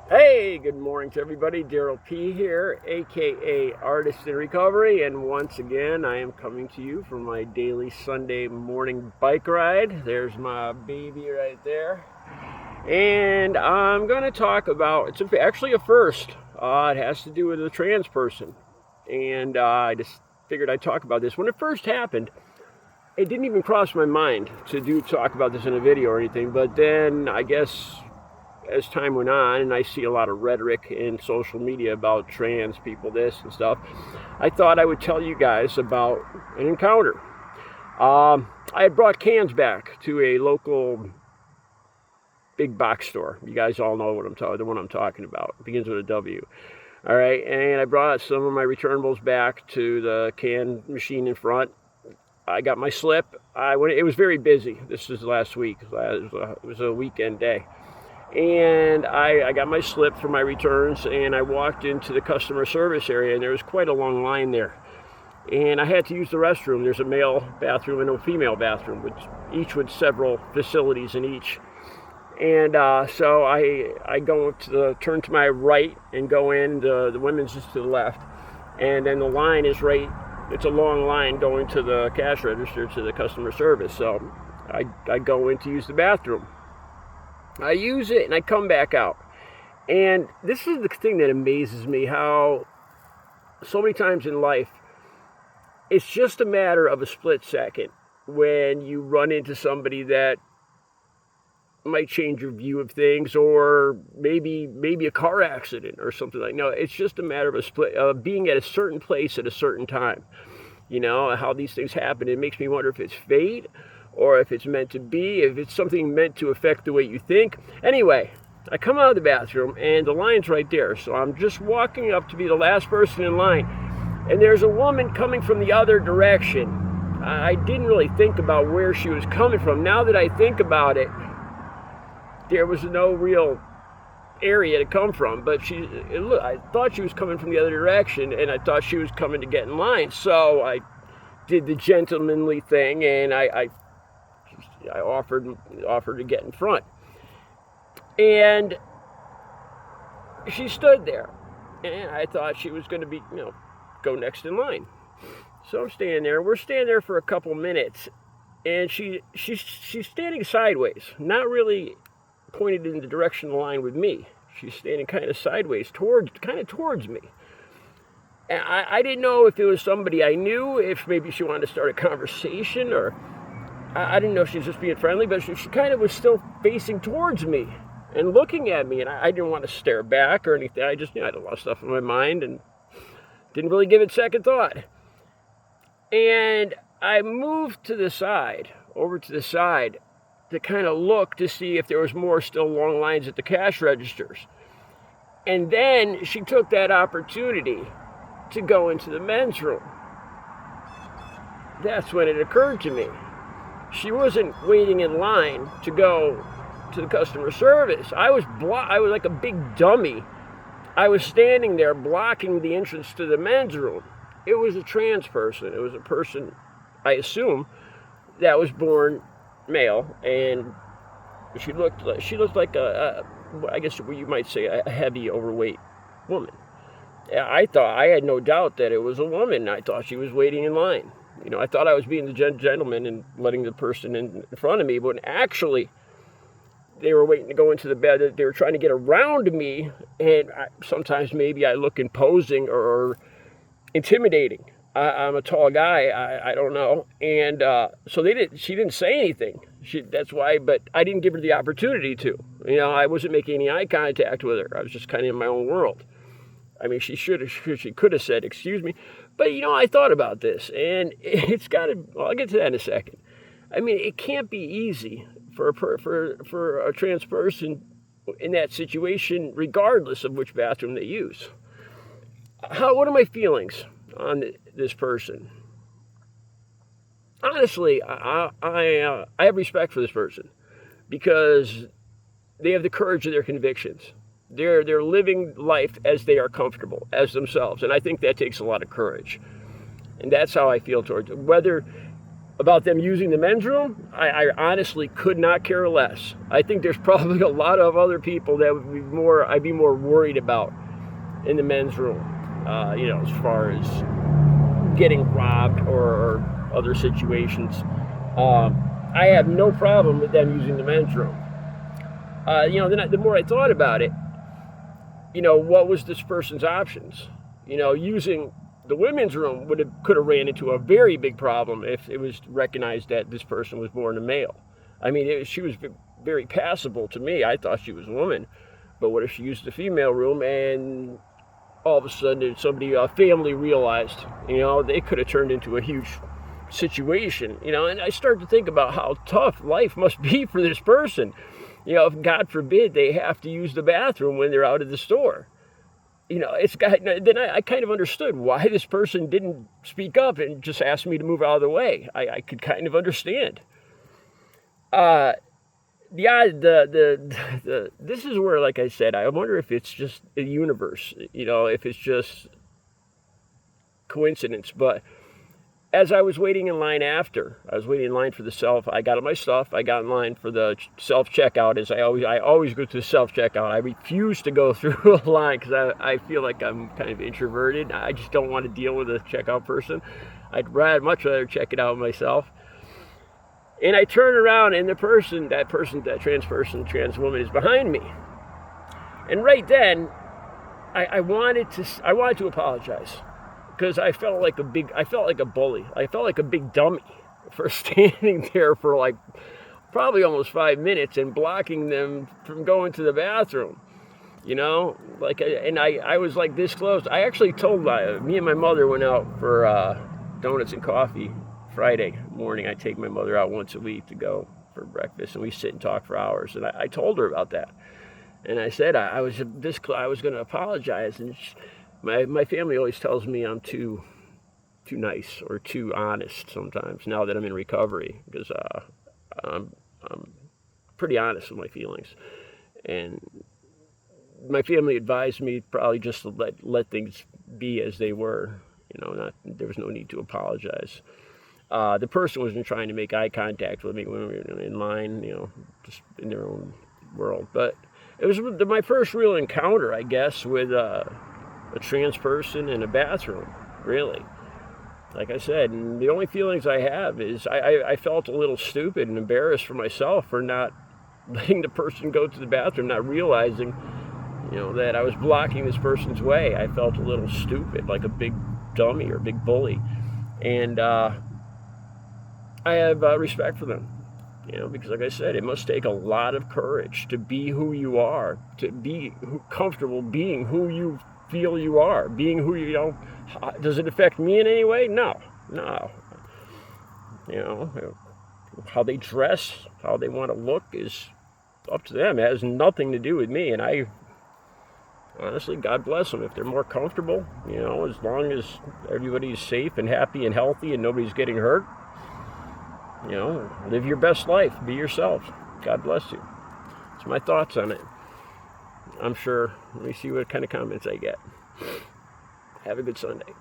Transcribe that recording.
Hey, good morning to everybody. Daryl P here, aka Artist in Recovery, and once again I am coming to you for my daily Sunday morning bike ride. There's my baby right there. And I'm going to talk about, it's actually a first. It has to do with a trans person. And I just figured I'd talk about this. When it first happened, it didn't even cross my mind to talk about this in a video or anything, but then I guess as time went on and I see a lot of rhetoric in social media about trans people, this and stuff, I thought I would tell you guys about an encounter. I had brought cans back to a local big box store. You guys all know what the one I'm talking about. It begins with a W. All right, and I brought some of my returnables back to the can machine in front. I got my slip. It was very busy. This was last week. It was a weekend day. And I got my slip for my returns, and I walked into the customer service area, and there was quite a long line there. And I had to use the restroom. There's a male bathroom and a female bathroom, each with several facilities in each. And so I turn to my right and go in. The women's is to the left. And then the line is right. It's a long line going to the cash register to the customer service. So I go in to use the bathroom. I use it and I come back out. And this is the thing that amazes me, how so many times in life, it's just a matter of a split second when you run into somebody that might change your view of things, or maybe a car accident or something like that. No, it's just a matter of a split, being at a certain place at a certain time. You know, how these things happen. It makes me wonder if it's fate, or if it's meant to be, if it's something meant to affect the way you think. Anyway, I come out of the bathroom and the line's right there. So I'm just walking up to be the last person in line. And there's a woman coming from the other direction. I didn't really think about where she was coming from. Now that I think about it, there was no real area to come from. But I thought she was coming from the other direction, and I thought she was coming to get in line. So I did the gentlemanly thing, and I offered to get in front. And she stood there. And I thought she was going to be, go next in line. So I'm standing there. We're standing there for a couple minutes. And she's standing sideways, not really pointed in the direction of the line with me. She's standing kind of sideways, towards me. And I didn't know if it was somebody I knew, if maybe she wanted to start a conversation, or I didn't know if she was just being friendly, but she kind of was still facing towards me and looking at me, and I didn't want to stare back or anything. I just, I had a lot of stuff in my mind and didn't really give it second thought. And I moved over to the side, to kind of look to see if there was more still long lines at the cash registers. And then she took that opportunity to go into the men's room. That's when it occurred to me. She wasn't waiting in line to go to the customer service. I was like a big dummy. I was standing there blocking the entrance to the men's room. It was a trans person. It was a person, I assume, that was born male, and she looked like I guess you might say a heavy, overweight woman. I had no doubt that it was a woman. I thought she was waiting in line. I thought I was being the gentleman and letting the person in front of me, but actually, they were waiting to go into the bed. They were trying to get around me, and sometimes maybe I look imposing or intimidating. I'm a tall guy. I don't know, and so she didn't say anything. That's why, but I didn't give her the opportunity to. I wasn't making any eye contact with her. I was just kind of in my own world. I mean, she could have said, "Excuse me," but I thought about this, and it's got to. Well, I'll get to that in a second. I mean, it can't be easy for a trans person in that situation, regardless of which bathroom they use. What are my feelings on this person? Honestly, I have respect for this person because they have the courage of their convictions. They're living life as they are comfortable, as themselves. And I think that takes a lot of courage. And that's how I feel towards it. Whether About them using the men's room, I honestly could not care less. I think there's probably a lot of other people that would be I'd be more worried about in the men's room, as far as getting robbed or other situations. I have no problem with them using the men's room. Then the more I thought about it, what was this person's options? Using the women's room could have ran into a very big problem if it was recognized that this person was born a male. I mean, she was very passable to me. I thought she was a woman. But what if she used the female room and all of a sudden a family realized, they could have turned into a huge situation, and I started to think about how tough life must be for this person. If God forbid they have to use the bathroom when they're out of the store. Then I kind of understood why this person didn't speak up and just ask me to move out of the way. I could kind of understand. This is where, like I said, I wonder if it's just the universe, if it's just coincidence. But as I was waiting in line for the self, I got my stuff. I got in line for the self-checkout. I always go to the self-checkout. I refuse to go through a line because I feel like I'm kind of introverted. I just don't want to deal with a checkout person. I'd much rather check it out myself. And I turn around and that trans woman is behind me. And right then, I wanted to apologize. Because I felt like a bully. I felt like a big dummy for standing there for like probably almost 5 minutes and blocking them from going to the bathroom. I was like this close. I actually told me and my mother went out for donuts and coffee Friday morning. I take my mother out once a week to go for breakfast, and we sit and talk for hours. And I told her about that, and I said I was going to apologize, and my family always tells me I'm too nice or too honest sometimes. Now that I'm in recovery, because I'm pretty honest with my feelings, and my family advised me probably just to let things be as they were. There was no need to apologize. The person wasn't trying to make eye contact with me when we were in line, just in their own world. But it was my first real encounter, I guess, with a trans person in a bathroom, really. Like I said, and the only feelings I have is I felt a little stupid and embarrassed for myself for not letting the person go to the bathroom, not realizing, that I was blocking this person's way. I felt a little stupid, like a big dummy or big bully. And I have respect for them, because like I said, it must take a lot of courage to be who you are, to be comfortable being who you feel you are, being who you. Does it affect me in any way? No. How they dress, how they want to look is up to them. It has nothing to do with me, and I honestly, God bless them if they're more comfortable. As long as everybody's safe and happy and healthy and nobody's getting hurt. Live your best life. Be yourself. God bless you. That's my thoughts on it. I'm sure. Let me see what kind of comments I get. Have a good Sunday.